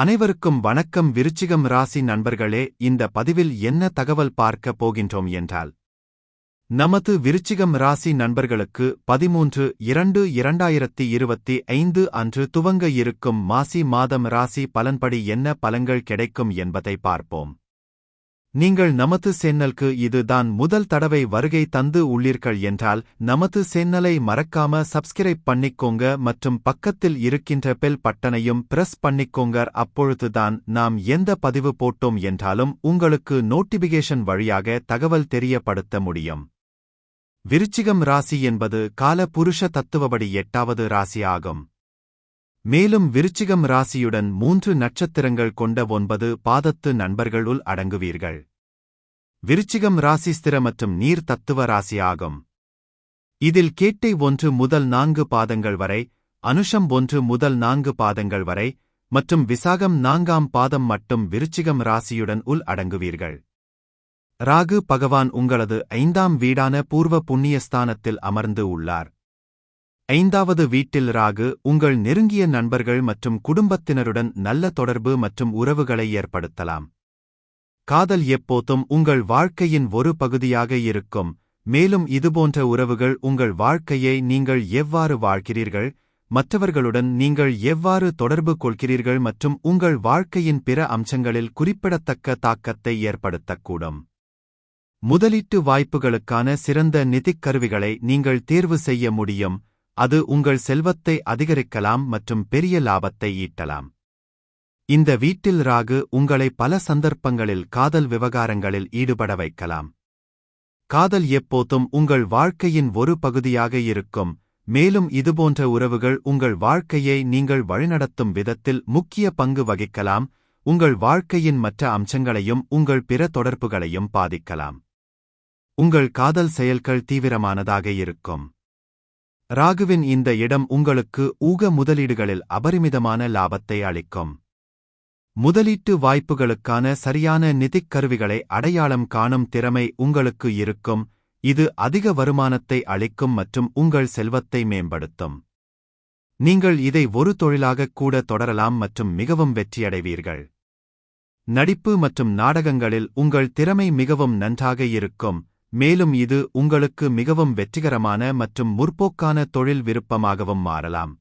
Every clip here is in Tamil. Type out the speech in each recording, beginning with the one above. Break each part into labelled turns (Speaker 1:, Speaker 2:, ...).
Speaker 1: அனைவருக்கும் வணக்கம். விருச்சிகம் ராசி நண்பர்களே, இந்த பதிவில் என்ன தகவல் பார்க்க போகின்றோம் என்றால், நமது விருச்சிகம் ராசி நண்பர்களுக்கு 13/2/2025 அன்று துவங்க இருக்கும் மாசி மாதம் ராசி பலன்படி என்ன பலன்கள் கிடைக்கும் என்பதை பார்ப்போம். நீங்கள் நமது சேனலுக்கு இதுதான் முதல் தடவை வருகை தந்து உள்ளீர்கள் என்றால் நமது சேனலை மறக்காம சப்ஸ்கிரைப் பண்ணிக்கோங்க மற்றும் பக்கத்தில் இருக்கின்ற பெல் பட்டனையும் பிரஸ் பண்ணிக்கோங்க. அப்பொழுதுதான் நாம் எந்த பதிவு போட்டோம் என்றாலும் உங்களுக்கு நோட்டிபிகேஷன் வழியாக தகவல் தெரியப்படுத்த முடியும். விருச்சிகம் ராசி என்பது கால புருஷ தத்துவப்படி 8வது ராசி ஆகும். மேலும் விருச்சிகம் ராசியுடன் 3 நட்சத்திரங்கள் கொண்ட 9 பாதத்து நண்பர்களுள் அடங்குவீர்கள். விருச்சிகம் ராசி ஸ்திர மற்றும் நீர் தத்துவ ராசி ஆகும். இதில் கேட்டை 1 முதல் 4 பாதங்கள் வரை, அனுஷம் 1 முதல் 4 பாதங்கள் வரை மற்றும் விசாகம் 4ஆம் பாதம் மட்டும் விருச்சிகம் ராசியுடன் உள் அடங்குவீர்கள். ராகு பகவான் உங்களது 5ஆம் வீடான பூர்வ புண்ணியஸ்தானத்தில் அமர்ந்து உள்ளார். 5வது வீட்டில் ராகு உங்கள் நெருங்கிய நண்பர்கள் மற்றும் குடும்பத்தினருடன் நல்ல தொடர்பு மற்றும் உறவுகளை ஏற்படுத்தலாம். காதல் எப்போதும் உங்கள் வாழ்க்கையின் ஒரு பகுதியாக இருக்கும். மேலும் இதுபோன்ற உறவுகள் உங்கள் வாழ்க்கையை நீங்கள் எவ்வாறு வாழ்கிறீர்கள், மற்றவர்களுடன் நீங்கள் எவ்வாறு தொடர்பு கொள்கிறீர்கள் மற்றும் உங்கள் வாழ்க்கையின் பிற அம்சங்களில் குறிப்பிடத்தக்க தாக்கத்தை ஏற்படுத்தக்கூடும். முதலீட்டு வாய்ப்புகளுக்கான சிறந்த நிதிக் கருவிகளை நீங்கள் தேர்வு செய்ய முடியும். அது உங்கள் செல்வத்தை அதிகரிக்கலாம் மற்றும் பெரிய லாபத்தை ஈட்டலாம். இந்த வீட்டில் ராகு உங்களை பல சந்தர்ப்பங்களில் காதல் விவகாரங்களில் ஈடுபட வைக்கலாம். காதல் எப்போதும் உங்கள் வாழ்க்கையின் ஒரு பகுதியாக இருக்கும். மேலும் இதுபோன்ற உறவுகள் உங்கள் வாழ்க்கையை நீங்கள் வழிநடத்தும் விதத்தில் முக்கிய பங்கு வகிக்கலாம். உங்கள் வாழ்க்கையின் மற்ற அம்சங்களையும் உங்கள் பிற தொடர்புகளையும் பாதிக்கலாம். உங்கள் காதல் செயல்கள் தீவிரமானதாக இருக்கும். ராகுவின் இந்த இடம் உங்களுக்கு ஊக முதலீடுகளில் அபரிமிதமான லாபத்தை அளிக்கும். முதலீட்டு வாய்ப்புகளுக்கான சரியான நிதிக் கருவிகளை அடையாளம் காணும் திறமை உங்களுக்கு இருக்கும். இது அதிக வருமானத்தை அளிக்கும் மற்றும் உங்கள் செல்வத்தை மேம்படுத்தும். நீங்கள் இதை ஒரு தொழிலாகக் கூட தொடரலாம் மற்றும் மிகவும் வெற்றியடைவீர்கள். நடிப்பு மற்றும் நாடகங்களில் உங்கள் திறமை மிகவும் நன்றாக இருக்கும். மேலும் இது உங்களுக்கு மிகவும் வெற்றிகரமான மற்றும் முற்போக்கான தொழில் விருப்பமாகவும் மாறலாம்.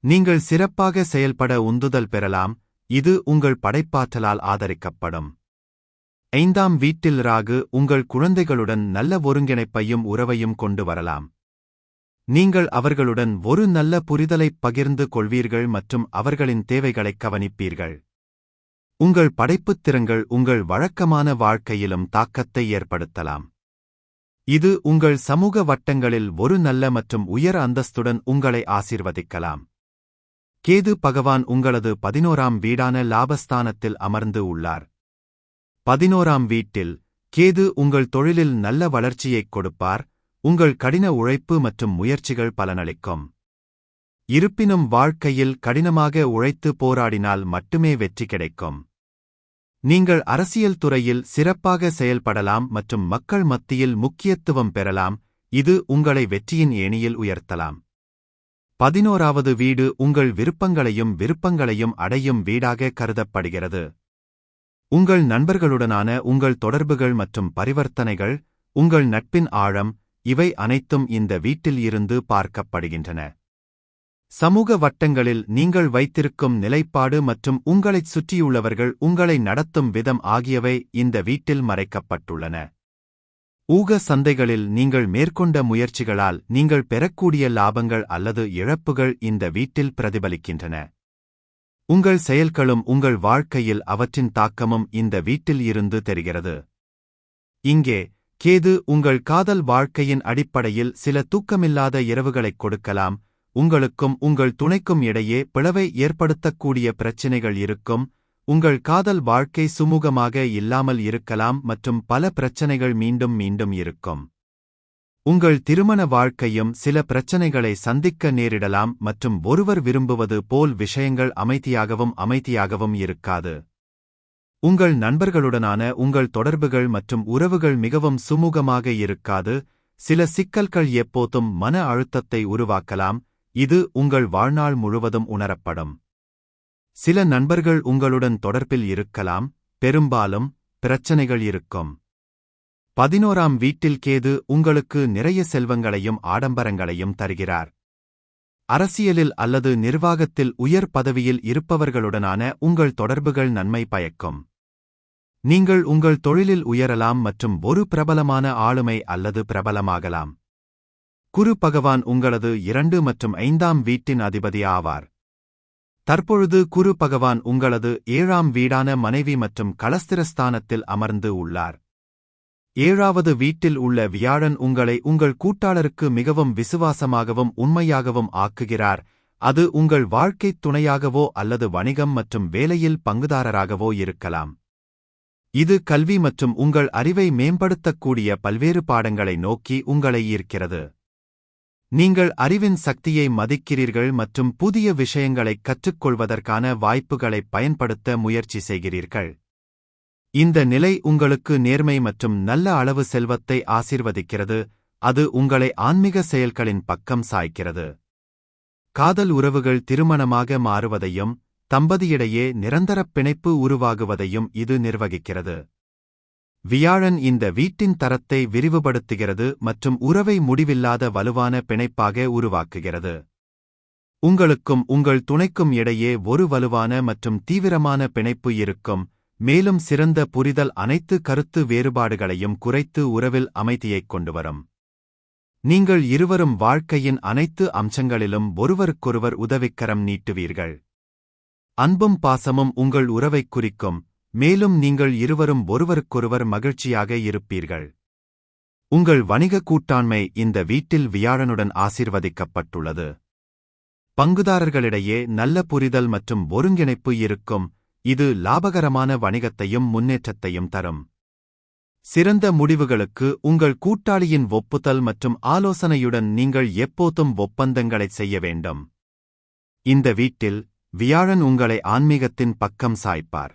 Speaker 1: நீங்கள் சிறப்பாக செயல்பட உந்துதல் பெறலாம். இது உங்கள் படைப்பாற்றலால் ஆதரிக்கப்படும். 5ஆம் வீட்டில் ராகு உங்கள் குழந்தைகளுடன் நல்ல ஒருங்கிணைப்பையும் உறவையும் கொண்டு வரலாம். நீங்கள் அவர்களுடன் ஒரு நல்ல புரிதலைப் பகிர்ந்து கொள்வீர்கள் மற்றும் அவர்களின் தேவைகளைக் கவனிப்பீர்கள். உங்கள் படைப்புத் திறன்கள் உங்கள் வழக்கமான வாழ்க்கையிலும் தாக்கத்தை ஏற்படுத்தலாம். இது உங்கள் சமூக வட்டங்களில் ஒரு நல்ல மற்றும் உயர் அந்தஸ்துடன் உங்களை ஆசீர்வதிக்கலாம். கேது பகவான் உங்களது 11ஆம் வீடான லாபஸ்தானத்தில் அமர்ந்து உள்ளார். 11ஆம் வீட்டில் கேது உங்கள் தொழிலில் நல்ல வளர்ச்சியைக் கொடுப்பார். உங்கள் கடின உழைப்பு மற்றும் முயற்சிகள் பலனளிக்கும். இருப்பினும் வாழ்க்கையில் கடினமாக உழைத்து போராடினால் மட்டுமே வெற்றி கிடைக்கும். நீங்கள் அரசியல் துறையில் சிறப்பாக செயல்படலாம் மற்றும் மக்கள் மத்தியில் முக்கியத்துவம் பெறலாம். இது உங்களை வெற்றியின் ஏணியில் உயர்த்தலாம். 11வது வீடு உங்கள் விருப்பங்களையும் அடையும் வீடாக கருதப்படுகிறது. உங்கள் நண்பர்களுடனான உங்கள் தொடர்புகள் மற்றும் பரிவர்த்தனைகள், உங்கள் நட்பின் ஆழம், இவை அனைத்தும் இந்த வீட்டில் இருந்து பார்க்கப்படுகின்றன. சமூக வட்டங்களில் நீங்கள் வைத்திருக்கும் நிலைப்பாடு மற்றும் உங்களைச் சுற்றியுள்ளவர்கள் உங்களை நடத்தும் விதம் ஆகியவை இந்த வீட்டில் மறைக்கப்பட்டுள்ளன. ஊக சந்தைகளில் நீங்கள் மேற்கொண்ட முயற்சிகளால் நீங்கள் பெறக்கூடிய லாபங்கள் அல்லது இழப்புகள் இந்த வீட்டில் பிரதிபலிக்கின்றன. உங்கள் செயல்களும் உங்கள் வாழ்க்கையில் அவற்றின் தாக்கமும் இந்த வீட்டில் இருந்து தெரிகிறது. இங்கே கேது உங்கள் காதல் வாழ்க்கையின் அடிப்படையில் சில தூக்கமில்லாத இரவுகளைக் கொடுக்கலாம். உங்களுக்கும் உங்கள் துணைக்கும் இடையே பிளவை ஏற்படுத்தக்கூடிய பிரச்சினைகள் இருக்கும். உங்கள் காதல் வாழ்க்கை சுமூகமாக இல்லாமல் இருக்கலாம் மற்றும் பல பிரச்சனைகள் மீண்டும் இருக்கும். உங்கள் திருமண வாழ்க்கையும் சில பிரச்சனைகளை சந்திக்க நேரிடலாம் மற்றும் ஒருவர் விரும்புவது போல் விஷயங்கள் அமைதியாகவும் இருக்காது. உங்கள் நண்பர்களுடனான உங்கள் தொடர்புகள் மற்றும் உறவுகள் மிகவும் சுமூகமாக இருக்காது. சில சிக்கல்கள் எப்போதும் மன அழுத்தத்தை உருவாக்கலாம். இது உங்கள் வாழ்நாள் முழுவதும் உணரப்படும். சில நண்பர்கள் உங்களுடன் தொடர்பில் இருக்கலாம், பெரும்பாலும் பிரச்சனைகள் இருக்கும். 11ஆம் வீட்டில் கேது உங்களுக்கு நிறைய செல்வங்களையும் ஆடம்பரங்களையும் தருகிறார். அரசியலில் அல்லது நிர்வாகத்தில் உயர் பதவியில் இருப்பவர்களுடனான உங்கள் தொடர்புகள் நன்மை பயக்கும். நீங்கள் உங்கள் தொழிலில் உயரலாம் மற்றும் ஒரு பிரபலமான ஆளுமை அல்லது பிரபலமாகலாம். குரு பகவான் உங்களது 2 மற்றும் 5ஆம் வீட்டின் அதிபதி ஆவார். தற்பொழுது குரு பகவான் உங்களது 7ஆம் வீடான மனைவி மற்றும் களஸ்திரஸ்தானத்தில் அமர்ந்து உள்ளார். 7வது வீட்டில் உள்ள வியாழன் உங்களை உங்கள் கூட்டாளருக்கு மிகவும் விசுவாசமாகவும் உண்மையாகவும் ஆக்குகிறார். அது உங்கள் வாழ்க்கைத் துணையாகவோ அல்லது வணிகம் மற்றும் வேலையில் பங்குதாரராகவோ இருக்கலாம். இது கல்வி மற்றும் உங்கள் அறிவை மேம்படுத்தக்கூடிய பல்வேறு பாடங்களை நோக்கி உங்களை ஈர்க்கிறது. நீங்கள் அறிவின் சக்தியை மதிக்கிறீர்கள் மற்றும் புதிய விஷயங்களைக் கற்றுக்கொள்வதற்கான வாய்ப்புகளைப் பயன்படுத்த முயற்சி செய்கிறீர்கள். இந்த நிலை உங்களுக்கு நேர்மை மற்றும் நல்ல அளவு செல்வத்தை ஆசீர்வதிக்கிறது. அது உங்களை ஆன்மீக செயல்களின் பக்கம் சாய்க்கிறது. காதல் உறவுகள் திருமணமாக மாறுவதையும் தம்பதியிடையே நிரந்தரப் பிணைப்பு உருவாகுவதையும் இது நிர்வகிக்கிறது. வியாழன் இந்த வீட்டின் தரத்தை விரிவுபடுத்துகிறது மற்றும் உறவை முடிவில்லாத வலுவான பிணைப்பாக உருவாக்குகிறது. உங்களுக்கும் உங்கள் துணைக்கும் இடையே ஒரு வலுவான மற்றும் தீவிரமான பிணைப்பு இருக்கும், மேலும் சிறந்த புரிதல் அனைத்து கருத்து வேறுபாடுகளையும் குறைத்து உறவில் அமைதியைக் கொண்டுவரும். நீங்கள் இருவரும் வாழ்க்கையின் அனைத்து அம்சங்களிலும் ஒருவருக்கொருவர் உதவிக்கரம் நீட்டுவீர்கள். அன்பும் பாசமும் உங்கள் உறவைக் குறிக்கும், மேலும் நீங்கள் இருவரும் ஒருவருக்கொருவர் மகிழ்ச்சியாக இருப்பீர்கள். உங்கள் வணிக கூட்டாண்மை இந்த வீட்டில் வியாழனுடன் ஆசீர்வதிக்கப்பட்டுள்ளது. பங்குதாரர்களிடையே நல்ல புரிதல் மற்றும் ஒருங்கிணைப்பு இருக்கும், இது லாபகரமான வணிகத்தையும் முன்னேற்றத்தையும் தரும். சிறந்த முடிவுகளுக்கு உங்கள் கூட்டாளியின் ஒப்புதல் மற்றும் ஆலோசனையுடன் நீங்கள் எப்போதும் ஒப்பந்தங்களைச் செய்ய வேண்டும். இந்த வீட்டில் வியாழன் உங்களை ஆன்மீகத்தின் பக்கம் சாய்ப்பார்.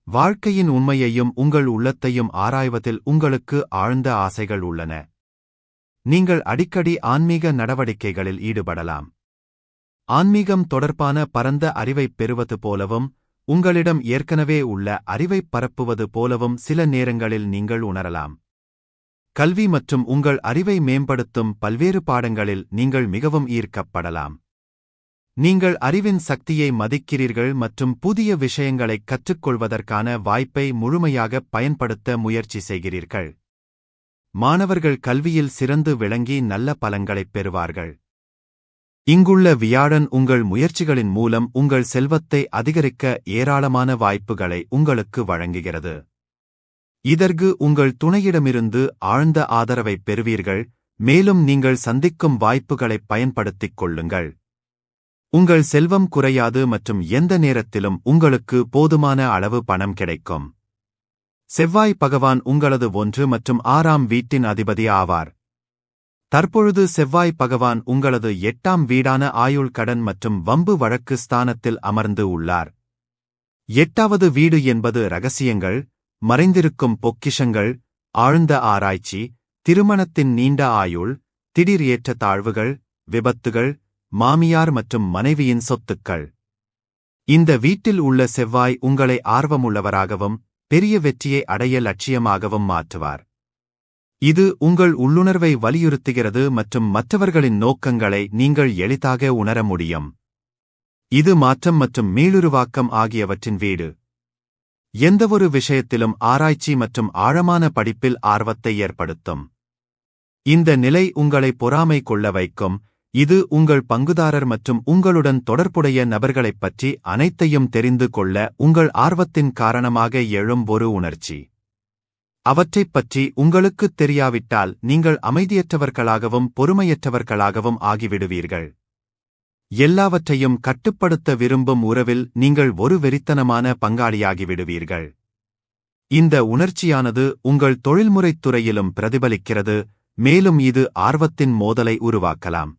Speaker 1: வாழ்க்கையின் உண்மையையும் உங்கள் உள்ளத்தையும் ஆராய்வதில் உங்களுக்கு ஆழ்ந்த ஆசைகள் உள்ளன. நீங்கள் அடிக்கடி ஆன்மீக நடவடிக்கைகளில் ஈடுபடலாம். ஆன்மீகம் தொடர்பான பரந்த அறிவைப் பெறுவது போலவும் உங்களிடம் ஏற்கனவே உள்ள அறிவைப் பரப்புவது போலவும் சில நேரங்களில் நீங்கள் உணரலாம். கல்வி மற்றும் உங்கள் அறிவை மேம்படுத்தும் பல்வேறு பாடங்களில் நீங்கள் மிகவும் ஈர்க்கப்படலாம். நீங்கள் அறிவின் சக்தியை மதிக்கிறீர்கள் மற்றும் புதிய விஷயங்களைக் கற்றுக்கொள்வதற்கான வாய்ப்பை முழுமையாகப் பயன்படுத்த முயற்சி செய்கிறீர்கள். மாணவர்கள் கல்வியில் சிறந்து விளங்கி நல்ல பலன்களைப் பெறுவார்கள். இங்குள்ள வியாழன் உங்கள் முயற்சிகளின் மூலம் உங்கள் செல்வத்தை அதிகரிக்க ஏராளமான வாய்ப்புகளை உங்களுக்கு வழங்குகிறது. இதற்கு உங்கள் துணையிடமிருந்து ஆழ்ந்த ஆதரவைப் பெறுவீர்கள், மேலும் நீங்கள் சந்திக்கும் வாய்ப்புகளைப் பயன்படுத்திக் கொள்ளுங்கள். உங்கள் செல்வம் குறையாது மற்றும் எந்த நேரத்திலும் உங்களுக்கு போதுமான அளவு பணம் கிடைக்கும். செவ்வாய் பகவான் உங்களது 1 மற்றும் 6ஆம் வீட்டின் அதிபதி ஆவார். தற்பொழுது செவ்வாய் பகவான் உங்களது 8ஆம் வீடான ஆயுள் கடன் மற்றும் வம்பு வழக்கு ஸ்தானத்தில் அமர்ந்து உள்ளார். 8வது வீடு என்பது ரகசியங்கள், மறைந்திருக்கும் பொக்கிஷங்கள், ஆழ்ந்த ஆராய்ச்சி, திருமணத்தின் நீண்ட ஆயுள், திடீர் ஏற்றத்தாழ்வுகள், விபத்துகள், மாமியார் மற்றும் மனைவியின் சொத்துக்கள். இந்த வீட்டில் உள்ள செவ்வாய் உங்களை ஆர்வமுள்ளவராகவும் பெரிய வெற்றியை அடைய லட்சியமாகவும் மாற்றுவார். இது உங்கள் உள்ளுணர்வை வலியுறுத்துகிறது மற்றும் மற்றவர்களின் நோக்கங்களை நீங்கள் எளிதாக உணர முடியும். இது மாற்றம் மற்றும் மீளுருவாக்கம் ஆகியவற்றின் வீடு. எந்தவொரு விஷயத்திலும் ஆராய்ச்சி மற்றும் ஆழமான படிப்பில் ஆர்வத்தை ஏற்படுத்தும். இந்த நிலை உங்களை பொறாமை கொள்ள வைக்கும். இது உங்கள் பங்குதாரர் மற்றும் உங்களுடன் தொடர்புடைய நபர்களைப் பற்றி அனைத்தையும் தெரிந்து கொள்ள உங்கள் ஆர்வத்தின் காரணமாக எழும் ஒரு உணர்ச்சி. அவற்றைப் பற்றி உங்களுக்குத் தெரியாவிட்டால் நீங்கள் அமைதியற்றவர்களாகவும் பொறுமையற்றவர்களாகவும் ஆகிவிடுவீர்கள். எல்லாவற்றையும் கட்டுப்படுத்த விரும்பும் உறவில் நீங்கள் ஒரு வெறித்தனமான பங்காளியாகிவிடுவீர்கள். இந்த உணர்ச்சியானது உங்கள் தொழில்முறைத் துறையிலும் பிரதிபலிக்கிறது, மேலும் இது ஆர்வத்தின் மோதலை உருவாக்கலாம்.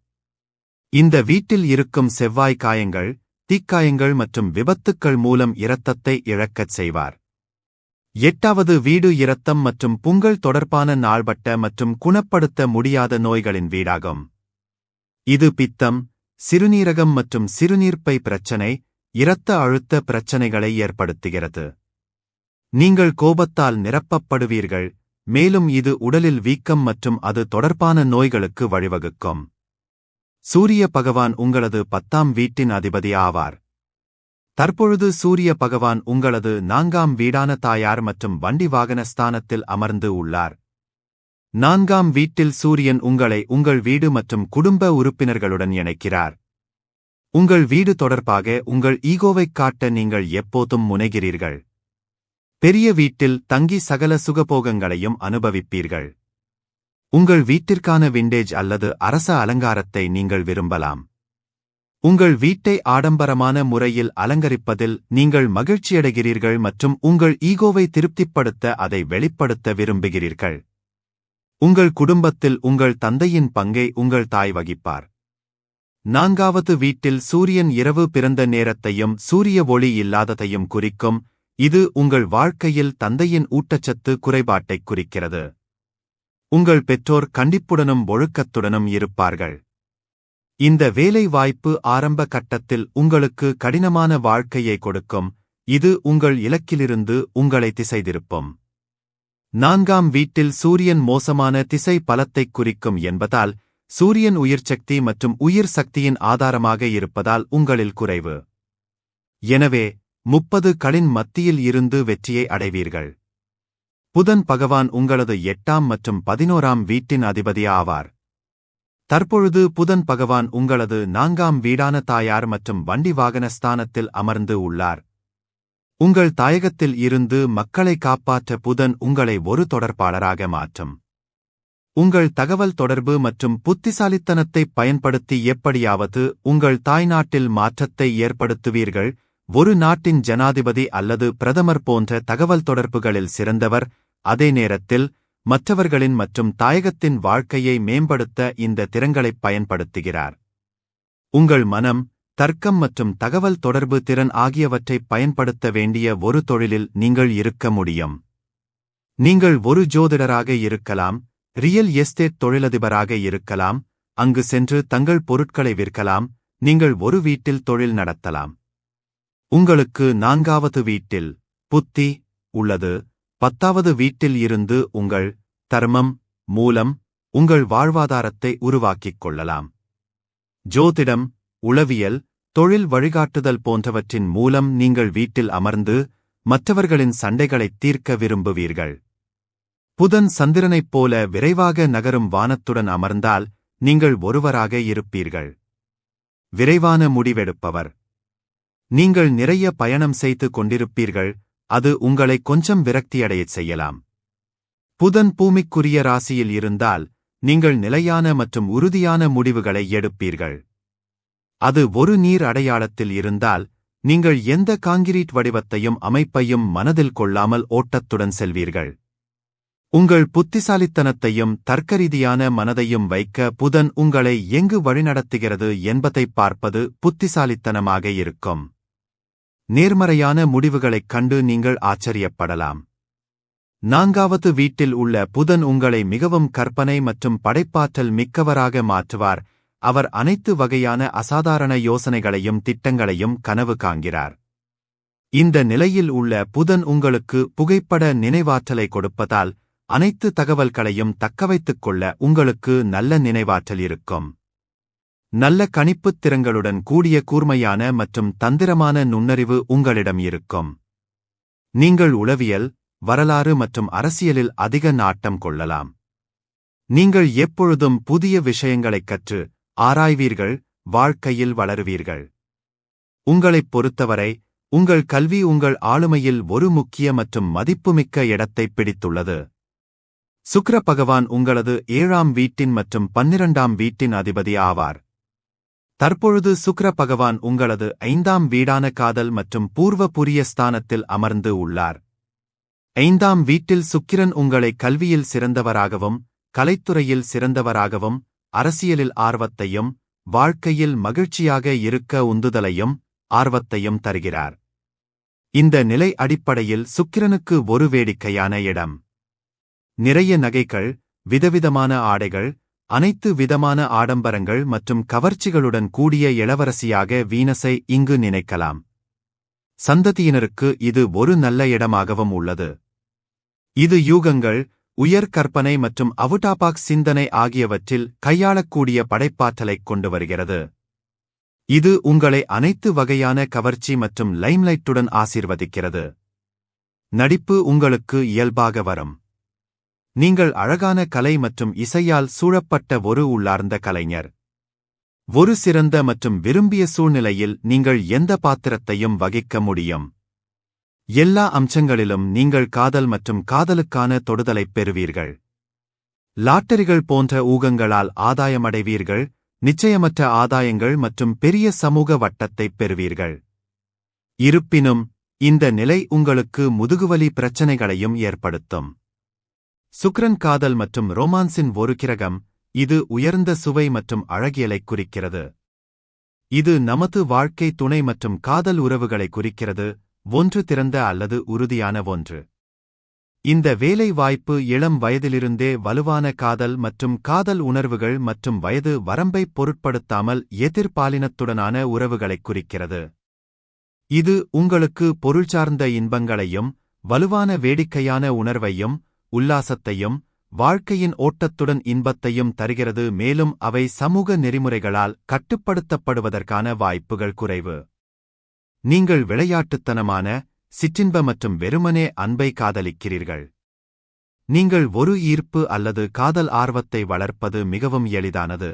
Speaker 1: இந்த வீட்டில் இருக்கும் செவ்வாய் காயங்கள், தீக்காயங்கள் மற்றும் விபத்துக்கள் மூலம் இரத்தத்தை இழக்கச் செய்வார். 8வது வீடு இரத்தம் மற்றும் புண்கள் தொடர்பான நாள்பட்ட மற்றும் குணப்படுத்த முடியாத நோய்களின் வீடாகும். இது பித்தம், சிறுநீரகம் மற்றும் சிறுநீர்ப்பை பிரச்சனை, இரத்த அழுத்த பிரச்சனைகளை ஏற்படுத்துகிறது. நீங்கள் கோபத்தால் நிரப்பப்படுவீர்கள், மேலும் இது உடலில் வீக்கம் மற்றும் அது தொடர்பான நோய்களுக்கு வழிவகுக்கும். சூரிய பகவான் உங்களது 10ஆம் வீட்டின் அதிபதி ஆவார். தற்பொழுது சூரிய பகவான் உங்களது 4ஆம் வீடான தாயார் மற்றும் வண்டி வாகன ஸ்தானத்தில் அமர்ந்து உள்ளார். 4ஆம் வீட்டில் சூரியன் உங்களை உங்கள் வீடு மற்றும் குடும்ப உறுப்பினர்களுடன் இணைக்கிறார். உங்கள் வீடு தொடர்பாக உங்கள் ஈகோவைக் காட்ட நீங்கள் எப்போதும் முனைகிறீர்கள். பெரிய வீட்டில் தங்கி சகல சுகபோகங்களையும் அனுபவிப்பீர்கள். உங்கள் வீட்டிற்கான விண்டேஜ் அல்லது அரச அலங்காரத்தை நீங்கள் விரும்பலாம். உங்கள் வீட்டை ஆடம்பரமான முறையில் அலங்கரிப்பதில் நீங்கள் மகிழ்ச்சியடைகிறீர்கள் மற்றும் உங்கள் ஈகோவை திருப்திப்படுத்த அதை வெளிப்படுத்த விரும்புகிறீர்கள். உங்கள் குடும்பத்தில் உங்கள் தந்தையின் பங்கை உங்கள் தாய் வகிப்பார். 4வது வீட்டில் சூரியன் இரவு பிறந்த நேரத்தையும் சூரிய ஒளி இல்லாததையும் குறிக்கும். இது உங்கள் வாழ்க்கையில் தந்தையின் ஊட்டச்சத்து குறைபாட்டைக் குறிக்கிறது. உங்கள் பெற்றோர் கண்டிப்புடனும் ஒழுக்கத்துடனும் இருப்பார்கள். இந்த வேலை வாய்ப்பு ஆரம்ப கட்டத்தில் உங்களுக்கு கடினமான வாழ்க்கையை கொடுக்கும். இது உங்கள் இலக்கிலிருந்து உங்களை திசைதிருப்பும். 4ஆம் வீட்டில் சூரியன் மோசமான திசை பலத்தைக் குறிக்கும் என்பதால் சூரியன் உயிர்சக்தி மற்றும் உயிர் சக்தியின் ஆதாரமாக இருப்பதால் உங்களில் குறைவு. எனவே 30களின் மத்தியில் இருந்து வெற்றியை அடைவீர்கள். புதன் பகவான் உங்களது 8ஆம் மற்றும் 11ஆம் வீட்டின் அதிபதி ஆவார். தற்பொழுது புதன் பகவான் உங்களது 4ஆம் வீடான தாயார் மற்றும் வண்டி வாகன ஸ்தானத்தில் அமர்ந்து உள்ளார். உங்கள் தாயகத்தில் இருந்து மக்களை காப்பாற்ற புதன் உங்களை ஒரு தொடர்பாளராக மாற்றும். உங்கள் தகவல் தொடர்பு மற்றும் புத்திசாலித்தனத்தைப் பயன்படுத்தி எப்படியாவது உங்கள் தாய்நாட்டில் மாற்றத்தை ஏற்படுத்துவீர்கள். ஒரு நாட்டின் ஜனாதிபதி அல்லது பிரதமர் போன்ற தகவல் தொடர்புகளில் சிறந்தவர், அதே நேரத்தில் மற்றவர்களின் மற்றும் தாயகத்தின் வாழ்க்கையை மேம்படுத்த இந்த திறன்களைப் பயன்படுத்துகிறார். உங்கள் மனம், தர்க்கம் மற்றும் தகவல் தொடர்பு திறன் ஆகியவற்றைப் பயன்படுத்த வேண்டிய ஒரு தொழிலில் நீங்கள் இருக்க முடியும். நீங்கள் ஒரு ஜோதிடராக இருக்கலாம், ரியல் எஸ்டேட் தொழிலதிபராக இருக்கலாம், அங்கு சென்று தங்கள் பொருட்களை விற்கலாம், நீங்கள் ஒரு வீட்டில் தொழில் நடத்தலாம். உங்களுக்கு 4வது வீட்டில் புத்தி உள்ளது. 10வது வீட்டில் இருந்து உங்கள் தர்மம் மூலம் உங்கள் வாழ்வாதாரத்தை உருவாக்கிக் கொள்ளலாம். ஜோதிடம், உளவியல், தொழில் வழிகாட்டுதல் போன்றவற்றின் மூலம் நீங்கள் வீட்டில் அமர்ந்து மற்றவர்களின் சண்டைகளைத் தீர்க்க விரும்புவீர்கள். புதன் சந்திரனைப் போல விரைவாக நகரும் வானத்துடன் அமர்ந்தால் நீங்கள் ஒருவராக இருப்பீர்கள். விரைவான முடிவெடுப்பவர். நீங்கள் நிறைய பயணம் செய்து கொண்டிருப்பீர்கள், அது உங்களை கொஞ்சம் விரக்தியடையச் செய்யலாம். புதன் பூமிக்குரிய ராசியில் இருந்தால் நீங்கள் நிலையான மற்றும் உறுதியான முடிவுகளை எடுப்பீர்கள். அது ஒரு நீர் அடையாளத்தில் இருந்தால் நீங்கள் எந்த காங்கிரீட் வடிவத்தையும் அமைப்பையும் மனதில் கொள்ளாமல் ஓட்டத்துடன் செல்வீர்கள். உங்கள் புத்திசாலித்தனத்தையும் தர்க்கரீதியான மனதையும் வைக்க புதன் உங்களை எங்கு வழிநடத்துகிறது என்பதைப் பார்ப்பது புத்திசாலித்தனமாக இருக்கும். நேர்மறையான முடிவுகளைக் கண்டு நீங்கள் ஆச்சரியப்படலாம். 4வது வீட்டில் உள்ள புதன் உங்களை மிகவும் கற்பனை மற்றும் படைப்பாற்றல் மிக்கவராக மாற்றுவார். அவர் அனைத்து வகையான அசாதாரண யோசனைகளையும் திட்டங்களையும் கனவு காண்கிறார். இந்த நிலையில் உள்ள புதன் உங்களுக்கு புகைப்பட நினைவாற்றலை கொடுப்பதால் அனைத்து தகவல்களையும் தக்கவைத்துக் கொள்ள உங்களுக்கு நல்ல நினைவாற்றல் இருக்கும். நல்ல கணிப்புத் திறன்களுடன் கூடிய கூர்மையான மற்றும் தந்திரமான நுண்ணறிவு உங்களிடம் இருக்கும். நீங்கள் உளவியல், வரலாறு மற்றும் அரசியலில் அதிக நாட்டம் கொள்ளலாம். நீங்கள் எப்பொழுதும் புதிய விஷயங்களைக் கற்று ஆராய்வீர்கள், வாழ்க்கையில் வளருவீர்கள். உங்களைப் பொறுத்தவரை உங்கள் கல்வி உங்கள் ஆளுமையில் ஒரு முக்கிய மற்றும் மதிப்புமிக்க இடத்தைப் பிடித்துள்ளது. சுக்கிர பகவான் உங்களது 7ஆம் வீட்டின் மற்றும் 12ஆம் வீட்டின் அதிபதி ஆவார். தற்பொழுது சுக்கிர பகவான் உங்களது 5ஆம் வீடான காதல் மற்றும் பூர்வ புரிய ஸ்தானத்தில் அமர்ந்து உள்ளார். 5ஆம் வீட்டில் சுக்கிரன் உங்களை கல்வியில் சிறந்தவராகவும், கலைத்துறையில் சிறந்தவராகவும், அரசியலில் ஆர்வத்தையும், வாழ்க்கையில் மகிழ்ச்சியாக இருக்க உந்துதலையும், ஆர்வத்தையும் தருகிறார். இந்த நிலை அடிப்படையில் சுக்கிரனுக்கு ஒரு வேடிக்கையான இடம். நிறைய நகைகள், விதவிதமான ஆடைகள், அனைத்து விதமான ஆடம்பரங்கள் மற்றும் கவர்ச்சிகளுடன் கூடிய இளவரசியாக வீனஸை இங்கு நினைக்கலாம். சந்ததியினருக்கு இது ஒரு நல்ல இடமாகவும் உள்ளது. இது யூகங்கள், உயர் கற்பனை மற்றும் அவுடாபாக் சிந்தனை ஆகியவற்றில் கையாளக்கூடிய படைப்பாற்றலைக் கொண்டு வருகிறது. இது உங்களை அனைத்து வகையான கவர்ச்சி மற்றும் லைம்லைட்டுடன் ஆசீர்வதிக்கிறது. நடிப்பு உங்களுக்கு இயல்பாக வரும். நீங்கள் அழகான கலை மற்றும் இசையால் சூழப்பட்ட ஒரு உள்ளார்ந்த கலைஞர். ஒரு சிறந்த மற்றும் விரும்பிய சூழ்நிலையில் நீங்கள் எந்த பாத்திரத்தையும் வகிக்க முடியும். எல்லா அம்சங்களிலும் நீங்கள் காதல் மற்றும் காதலுக்கான தொடுதலைப் பெறுவீர்கள். லாட்டரிகள் போன்ற ஊகங்களால் ஆதாயமடைவீர்கள், நிச்சயமற்ற ஆதாயங்கள் மற்றும் பெரிய சமூக வட்டத்தைப் பெறுவீர்கள். இருப்பினும், இந்த நிலை உங்களுக்கு முதுகுவலி பிரச்சனைகளையும் ஏற்படுத்தும். சுக்கிரன் காதல் மற்றும் ரோமான்ஸின் ஒரு கிரகம், இது உயர்ந்த சுவை மற்றும் அழகியலைக் குறிக்கிறது. இது நமது வாழ்க்கை துணை மற்றும் காதல் உறவுகளை குறிக்கிறது, ஒன்று திறந்த அல்லது உறுதியான ஒன்று. இந்த வேலை வாய்ப்பு இளம் வயதிலிருந்தே வலுவான காதல் மற்றும் காதல் உணர்வுகள் மற்றும் வயது வரம்பைப் பொருட்படுத்தாமல் எதிர்பாலினத்துடனான உறவுகளைக் குறிக்கிறது. இது உங்களுக்கு பொருள்சார்ந்த இன்பங்களையும் வலுவான வேடிக்கையான உணர்வையும் உல்லாசத்தையும் வாழ்க்கையின் ஓட்டத்துடன் இன்பத்தையும் தருகிறது, மேலும் அவை சமூக நெறிமுறைகளால் கட்டுப்படுத்தப்படுவதற்கான வாய்ப்புகள் குறைவு. நீங்கள் விளையாட்டுத்தனமான, சிற்றின்ப மற்றும் வெறுமனே அன்பை காதலிக்கிறீர்கள். நீங்கள் ஒரு ஈர்ப்பு அல்லது காதல் ஆர்வத்தை வளர்ப்பது மிகவும் எளிதானது.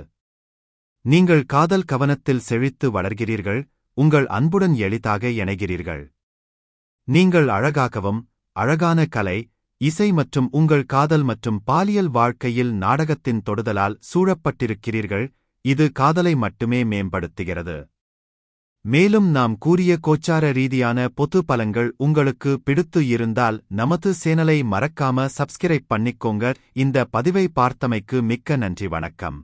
Speaker 1: நீங்கள் காதல் கவனத்தில் செழித்து வளர்கிறீர்கள், உங்கள் அன்புடன் எளிதாக இணைகிறீர்கள். நீங்கள் அழகாகவும், அழகான கலை, இசை மற்றும் உங்கள் காதல் மற்றும் பாலியல் வாழ்க்கையில் நாடகத்தின் தொடுதலால் சூழப்பட்டிருக்கிறீர்கள், இது காதலை மட்டுமே மேம்படுத்துகிறது. மேலும் நாம் கூறிய கோச்சார ரீதியான பொது பலன்கள் உங்களுக்கு பிடித்து இருந்தால் நமது சேனலை மறக்காம சப்ஸ்கிரைப் பண்ணிக்கோங்க. இந்த பதிவை பார்த்தமைக்கு மிக்க நன்றி. வணக்கம்.